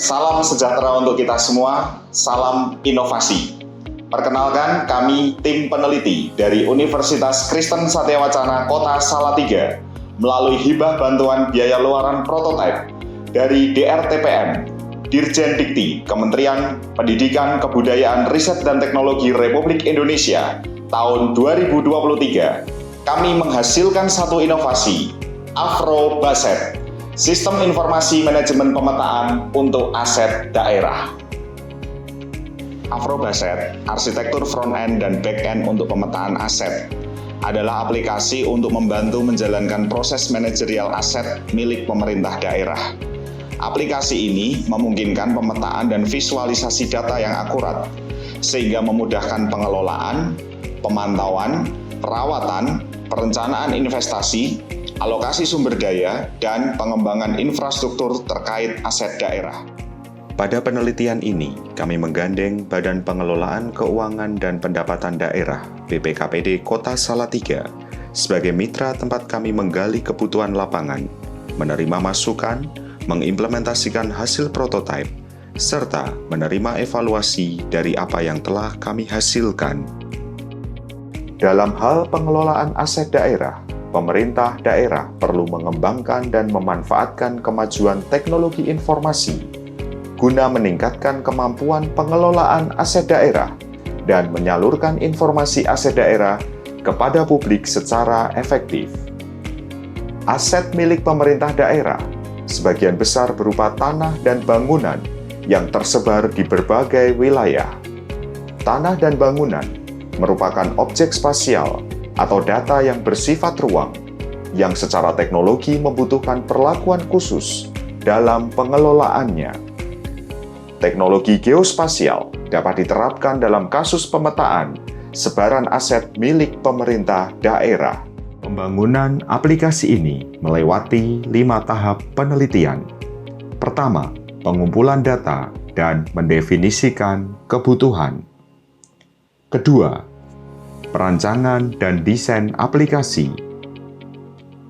Salam sejahtera untuk kita semua, salam inovasi. Perkenalkan, kami tim peneliti dari Universitas Kristen Satyawacana Kota Salatiga melalui hibah bantuan biaya luaran prototipe dari DRTPM, Dirjen Dikti, Kementerian Pendidikan, Kebudayaan, Riset dan Teknologi Republik Indonesia tahun 2023. Kami menghasilkan satu inovasi, Afrobaset, Sistem Informasi Manajemen Pemetaan untuk Aset Daerah. Afrobaset, arsitektur front-end dan back-end untuk pemetaan aset, adalah aplikasi untuk membantu menjalankan proses manajerial aset milik pemerintah daerah. Aplikasi ini memungkinkan pemetaan dan visualisasi data yang akurat, sehingga memudahkan pengelolaan, pemantauan, perawatan, perencanaan investasi, alokasi sumber daya, dan pengembangan infrastruktur terkait aset daerah. Pada penelitian ini, kami menggandeng Badan Pengelolaan Keuangan dan Pendapatan Daerah (BPKPD) Kota Salatiga sebagai mitra tempat kami menggali kebutuhan lapangan, menerima masukan, mengimplementasikan hasil prototipe, serta menerima evaluasi dari apa yang telah kami hasilkan. Dalam hal pengelolaan aset daerah, pemerintah daerah perlu mengembangkan dan memanfaatkan kemajuan teknologi informasi guna meningkatkan kemampuan pengelolaan aset daerah dan menyalurkan informasi aset daerah kepada publik secara efektif. Aset milik pemerintah daerah sebagian besar berupa tanah dan bangunan yang tersebar di berbagai wilayah. Tanah dan bangunan merupakan objek spasial atau data yang bersifat ruang, yang secara teknologi membutuhkan perlakuan khusus dalam pengelolaannya. Teknologi geospasial dapat diterapkan dalam kasus pemetaan sebaran aset milik pemerintah daerah. Pembangunan aplikasi ini melewati 5 tahap penelitian. Pertama, pengumpulan data dan mendefinisikan kebutuhan. Kedua, perancangan dan desain aplikasi.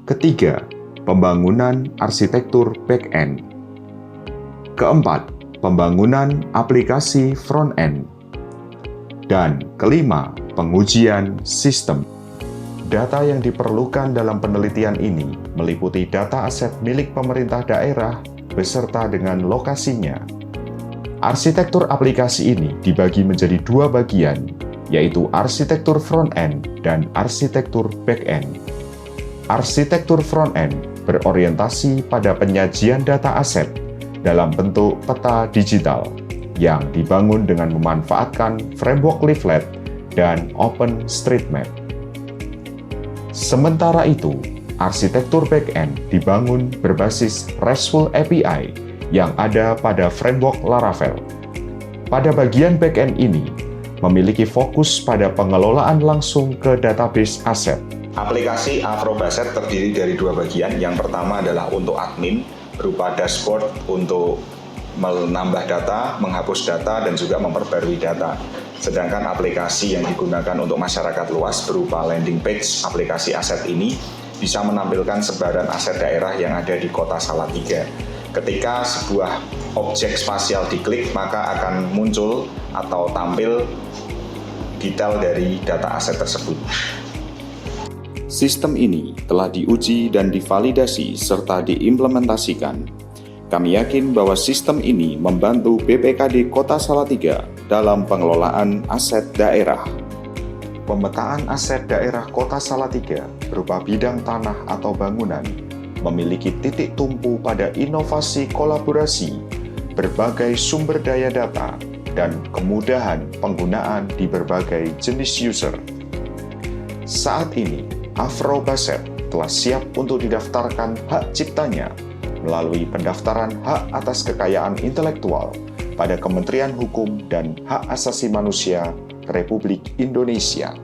Ketiga, pembangunan arsitektur back-end. Keempat, pembangunan aplikasi front-end. Dan kelima, pengujian sistem. Data yang diperlukan dalam penelitian ini meliputi data aset milik pemerintah daerah beserta dengan lokasinya. Arsitektur aplikasi ini dibagi menjadi 2 bagian, yaitu arsitektur front-end dan arsitektur back-end. Arsitektur front-end berorientasi pada penyajian data aset dalam bentuk peta digital yang dibangun dengan memanfaatkan framework leaflet dan OpenStreetMap. Sementara itu, arsitektur back-end dibangun berbasis RESTful API yang ada pada framework Laravel. Pada bagian back-end ini, memiliki fokus pada pengelolaan langsung ke database aset. Aplikasi Afrobaset terdiri dari 2 bagian. Yang pertama adalah untuk admin, berupa dashboard untuk menambah data, menghapus data, dan juga memperbarui data. Sedangkan aplikasi yang digunakan untuk masyarakat luas berupa landing page aplikasi aset ini bisa menampilkan sebaran aset daerah yang ada di Kota Salatiga. Ketika sebuah objek spasial diklik, maka akan muncul atau tampil detail dari data aset tersebut. Sistem ini telah diuji dan divalidasi serta diimplementasikan. Kami yakin bahwa sistem ini membantu BPKD Kota Salatiga dalam pengelolaan aset daerah. Pemetaan aset daerah Kota Salatiga berupa bidang tanah atau bangunan memiliki titik tumpu pada inovasi kolaborasi, berbagai sumber daya data, dan kemudahan penggunaan di berbagai jenis user. Saat ini, Afrobaset telah siap untuk didaftarkan hak ciptanya melalui pendaftaran hak atas kekayaan intelektual pada Kementerian Hukum dan Hak Asasi Manusia Republik Indonesia.